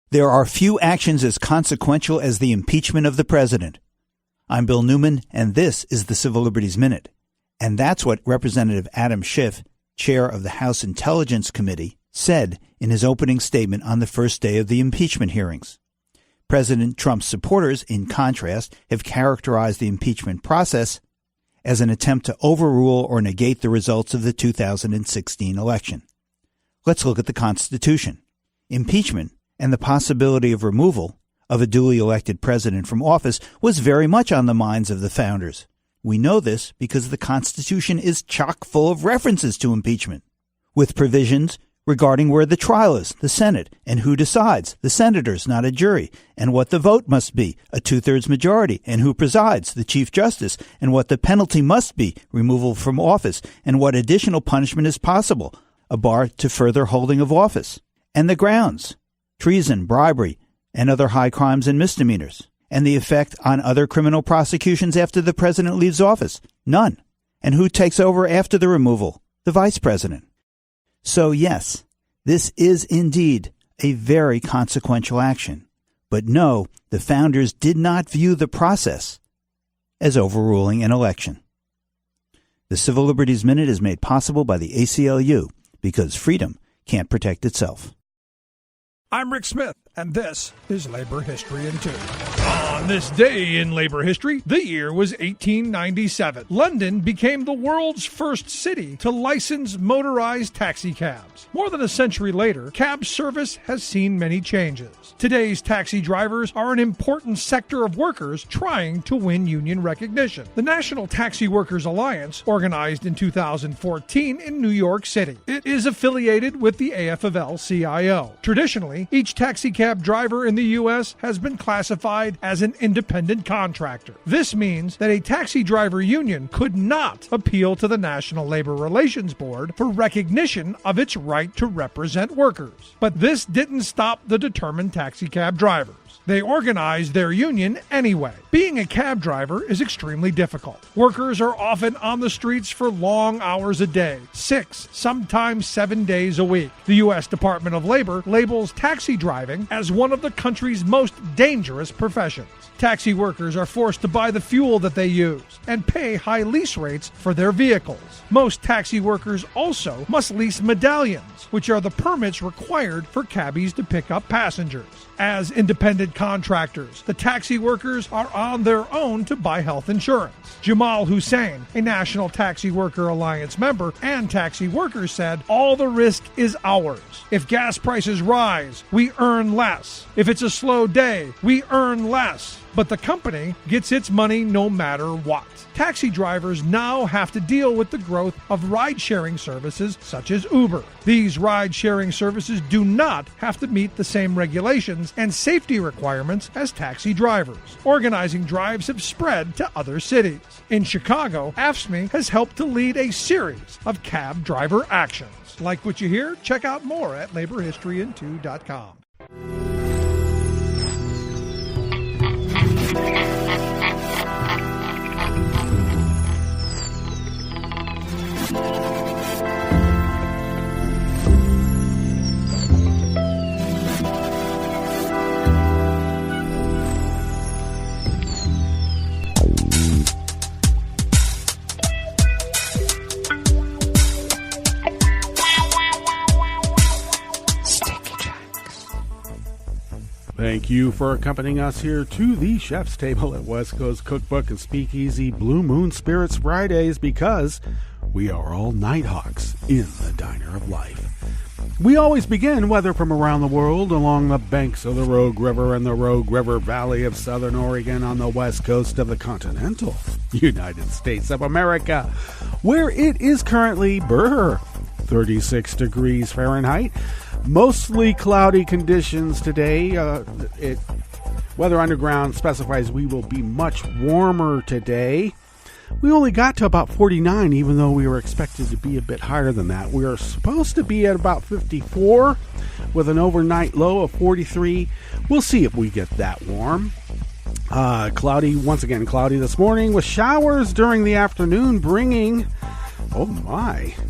There are few actions as consequential as the impeachment of the president. I'm Bill Newman, and this is the Civil Liberties Minute. And that's what Representative Adam Schiff, chair of the House Intelligence Committee, said in his opening statement on the first day of the impeachment hearings. President Trump's supporters, in contrast, have characterized the impeachment process as an attempt to overrule or negate the results of the 2016 election. Let's look at the Constitution. Impeachment and the possibility of removal of a duly elected president from office was very much on the minds of the founders. We know this because the Constitution is chock full of references to impeachment, with provisions regarding where the trial is, the Senate, and who decides, the senators, not a jury, and what the vote must be, a 2/3 majority, and who presides, the Chief Justice, and what the penalty must be, removal from office, and what additional punishment is possible, a bar to further holding of office, and the grounds, treason, bribery, and other high crimes and misdemeanors, and the effect on other criminal prosecutions after the president leaves office, none, and who takes over after the removal, the vice president. So yes, this is indeed a very consequential action. But no, the founders did not view the process as overruling an election. The Civil Liberties Minute is made possible by the ACLU because freedom can't protect itself. I'm Rick Smith, and this is Labor History in 2. On this day in labor history, the year was 1897. London became the world's first city to license motorized taxi cabs. More than a century later, cab service has seen many changes. Today's taxi drivers are an important sector of workers trying to win union recognition. The National Taxi Workers Alliance, organized in 2014 in New York City. It is affiliated with the AFL-CIO. Traditionally, each taxi cab driver in the U.S. has been classified as an independent contractor. This means that a taxi driver union could not appeal to the National Labor Relations Board for recognition of its right to represent workers. But this didn't stop the determined taxi cab drivers. They organize their union anyway. Being a cab driver is extremely difficult. Workers are often on the streets for long hours a day, 6, sometimes 7 days a week. The U.S. Department of Labor labels taxi driving as one of the country's most dangerous professions. Taxi workers are forced to buy the fuel that they use and pay high lease rates for their vehicles. Most taxi workers also must lease medallions, which are the permits required for cabbies to pick up passengers. As independent contractors, the taxi workers are on their own to buy health insurance. Jamal Hussein, a National Taxi Worker Alliance member and taxi worker, said, "All the risk is ours. If gas prices rise, we earn less. If it's a slow day, we earn less. But the company gets its money no matter what." Taxi drivers now have to deal with the growth of ride-sharing services such as Uber. These ride-sharing services do not have to meet the same regulations and safety requirements as taxi drivers. Organizing drives have spread to other cities. In Chicago, AFSCME has helped to lead a series of cab driver actions. Like what you hear? Check out more at laborhistoryin2.com. Thank you for accompanying us here to the chef's table at West Coast Cookbook and Speakeasy Blue Moon Spirits Fridays, because we are all Nighthawks in the Diner of Life. We always begin, whether from around the world, along the banks of the Rogue River and the Rogue River Valley of Southern Oregon on the west coast of the continental United States of America, where it is currently 36 degrees Fahrenheit. Mostly cloudy conditions today. Weather Underground specifies we will be much warmer today. We only got to about 49, even though we were expected to be a bit higher than that. We are supposed to be at about 54 with an overnight low of 43. We'll see if we get that warm. Cloudy, once again cloudy this morning with showers during the afternoon, bringing,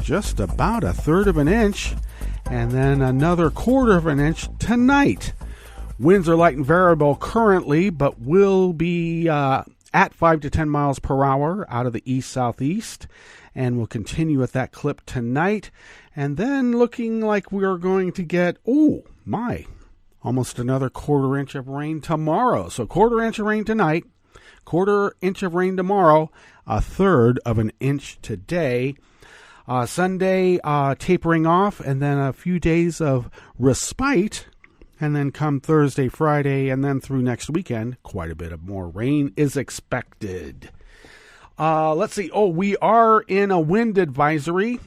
just about a third of an inch. And then another quarter of an inch tonight. Winds are light and variable currently, but will be at 5 to 10 miles per hour out of the east-southeast. And will continue at that clip tonight. And then looking like we are going to get, almost another quarter inch of rain tomorrow. So quarter inch of rain tonight, quarter inch of rain tomorrow, a third of an inch today. Sunday tapering off, and then a few days of respite, and then come Thursday, Friday, and then through next weekend, quite a bit of more rain is expected. Let's see. We are in a wind advisory.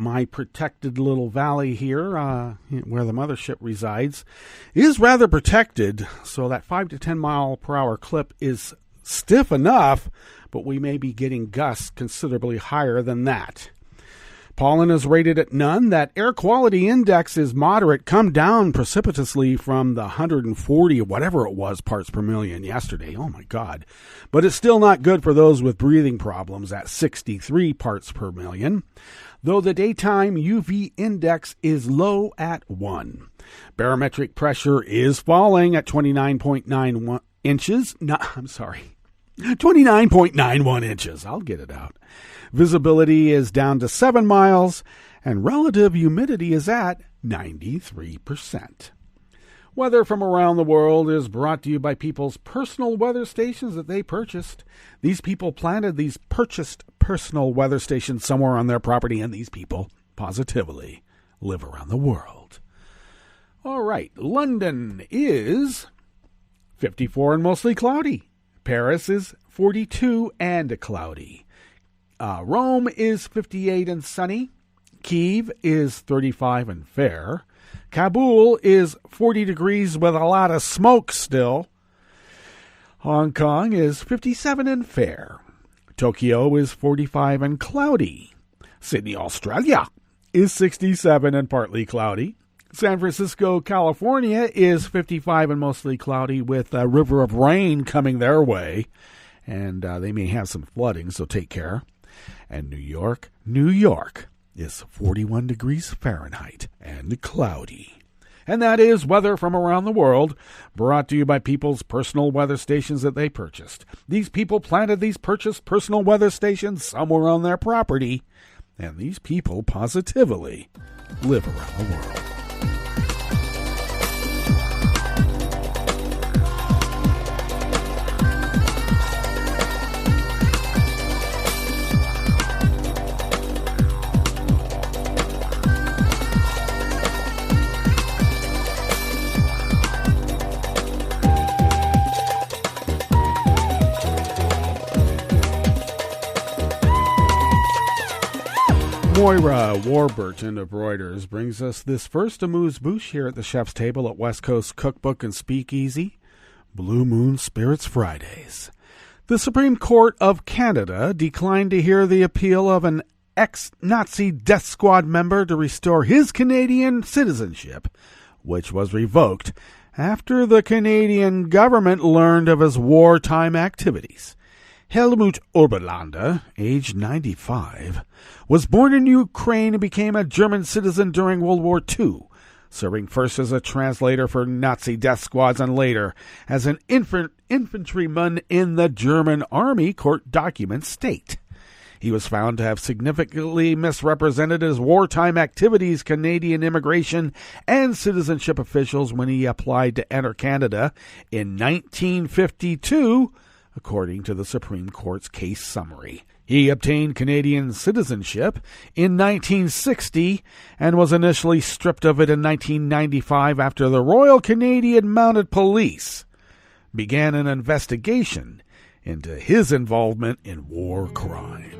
My protected little valley here, where the mothership resides, is rather protected, so that 5 to 10 mile per hour clip is stiff enough, but we may be getting gusts considerably higher than that. Pollen is rated at none. That air quality index is moderate, come down precipitously from the 140 or whatever it was parts per million yesterday. Oh my God. But it's still not good for those with breathing problems at 63 parts per million, though the daytime UV index is low at 1. Barometric pressure is falling at 29.91 inches. 29.91 inches. I'll get it out. Visibility is down to 7 miles, and relative humidity is at 93%. Weather from around the world is brought to you by people's personal weather stations that they purchased. These people planted these purchased personal weather stations somewhere on their property, and these people positively live around the world. All right, London is 54 and mostly cloudy. Paris is 42 and cloudy. Rome is 58 and sunny. Kyiv is 35 and fair. Kabul is 40 degrees with a lot of smoke still. Hong Kong is 57 and fair. Tokyo is 45 and cloudy. Sydney, Australia is 67 and partly cloudy. San Francisco, California is 55 and mostly cloudy with a river of rain coming their way. And they may have some flooding, so take care. And New York is 41 degrees Fahrenheit and cloudy. And that is weather from around the world, brought to you by people's personal weather stations that they purchased. These people planted these purchased personal weather stations somewhere on their property, and these people positively live around the world. Moira Warburton of Reuters brings us this first amuse-bouche here at the chef's table at West Coast Cookbook and Speakeasy, Blue Moon Spirits Fridays. The Supreme Court of Canada declined to hear the appeal of an ex-Nazi death squad member to restore his Canadian citizenship, which was revoked after the Canadian government learned of his wartime activities. Helmut Oberlander, aged 95, was born in Ukraine and became a German citizen during World War II, serving first as a translator for Nazi death squads and later as an infantryman in the German army, court documents state. He was found to have significantly misrepresented his wartime activities Canadian immigration and citizenship officials when he applied to enter Canada in 1952, according to the Supreme Court's case summary. He obtained Canadian citizenship in 1960 and was initially stripped of it in 1995 after the Royal Canadian Mounted Police began an investigation into his involvement in war crime.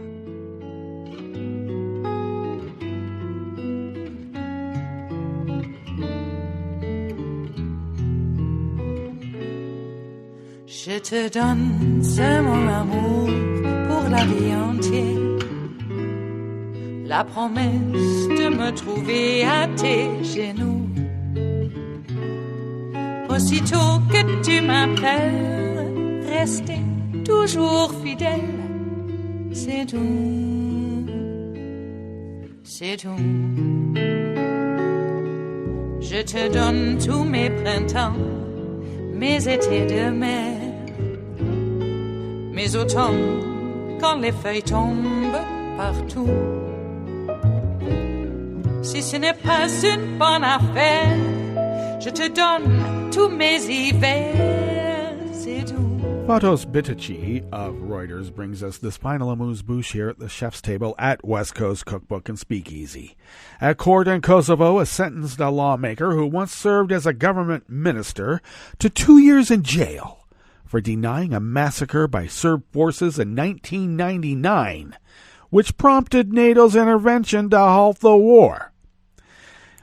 Je te donne ce mon amour pour la vie entière, la promesse de me trouver à tes genoux. Aussitôt que tu m'appelles, rester toujours fidèle, c'est tout, c'est tout. Je te donne tous mes printemps, mes étés de mer, mes automnes quand les feuilles tombent partout. Si ce n'est pas une bonne affaire, je te donne tous mes hivers, c'est tout. Vatos Bitici of Reuters brings us this final amuse-bouche here at the chef's table at West Coast Cookbook and Speakeasy. A court in Kosovo has sentenced a lawmaker who once served as a government minister to 2 years in jail for denying a massacre by Serb forces in 1999, which prompted NATO's intervention to halt the war.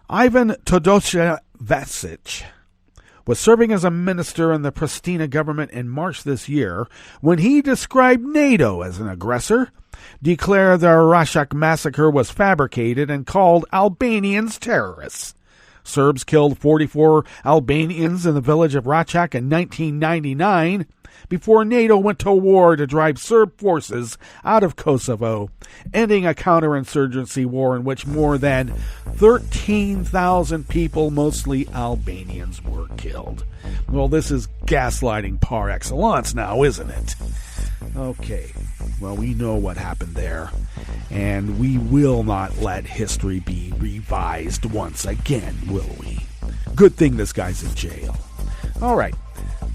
Ivan Todosievich was serving as a minister in the Pristina government in March this year when he described NATO as an aggressor, declared the Racak massacre was fabricated, and called Albanians terrorists. Serbs killed 44 Albanians in the village of Racak in 1999 before NATO went to war to drive Serb forces out of Kosovo, ending a counterinsurgency war in which more than 13,000 people, mostly Albanians, were killed. Well, this is gaslighting par excellence now, isn't it? Okay, well, we know what happened there, and we will not let history be revised once again, will we? Good thing this guy's in jail. All right,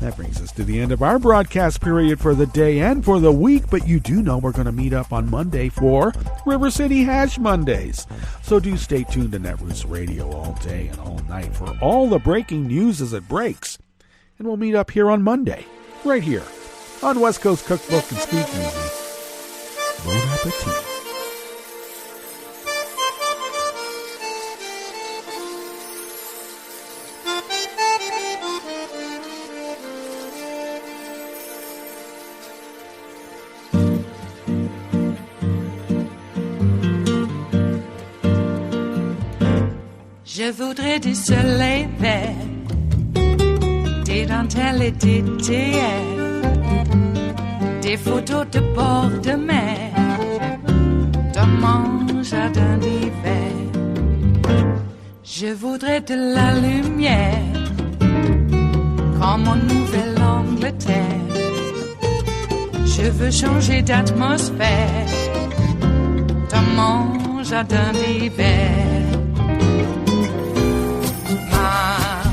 that brings us to the end of our broadcast period for the day and for the week, but you do know we're going to meet up on Monday for River City Hash Mondays. So do stay tuned to Netroots Radio all day and all night for all the breaking news as it breaks. And we'll meet up here on Monday, right here, on West Coast Cookbook and Speakeasy. Bon appetit. Je voudrais du soleil vert, des dentelles et des théâtres, des photos de bord de mer, dans mon jardin d'hiver. Je voudrais de la lumière, comme en Nouvelle-Angleterre. Je veux changer d'atmosphère, dans mon jardin d'hiver.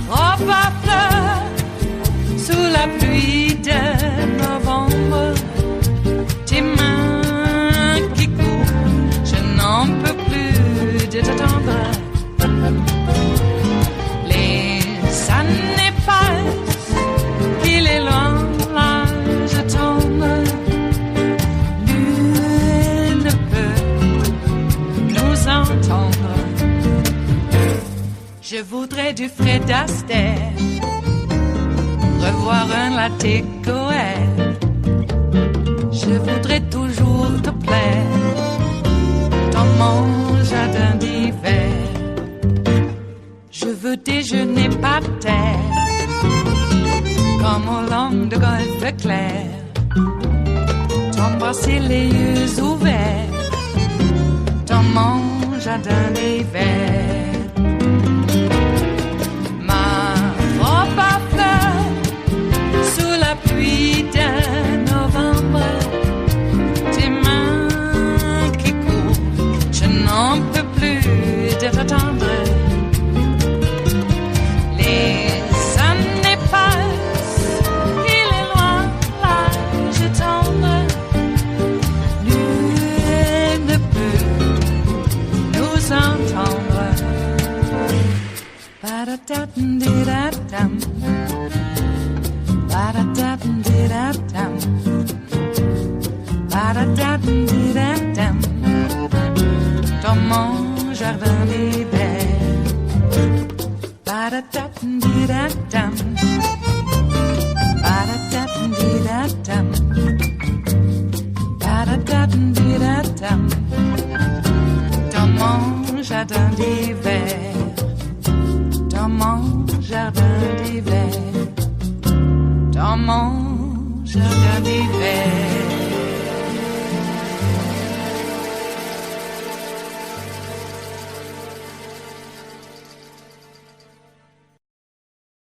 Robe à fleurs, sous la pluie de novembre, tes mains qui courent, je n'en peux plus de t'attendre. Les années passent, qu'il est loin, là je tombe. Nul ne peut nous entendre. Je voudrais du Fred Astaire, revoir un latte Goël. Je voudrais toujours te plaire, dans mon jardin d'hiver. Je veux déjeuner par terre, comme au long de golfe clair, t'embrasser les yeux ouverts, dans mon jardin d'hiver. Pluie de novembre, tes mains qui courent, je n'en peux plus de t'attendre. Les années passent, il est loin, là je tombe. Nul ne peut nous entendre. Ba-da-da-dum-di-da-dum. Ba-da-da-dum-di-da-dum. Ba-da-da-dum-di-da-dum. Dans mon jardin d'hiver. Ba-da-da-dum-di-da-dum. Ba-da-da-dum-di-da-dum. Ba-da-da-dum-di-da-dum. Dans mon jardin d'hiver. Dans mon jardin d'hiver. Dans mon jardin d'hiver.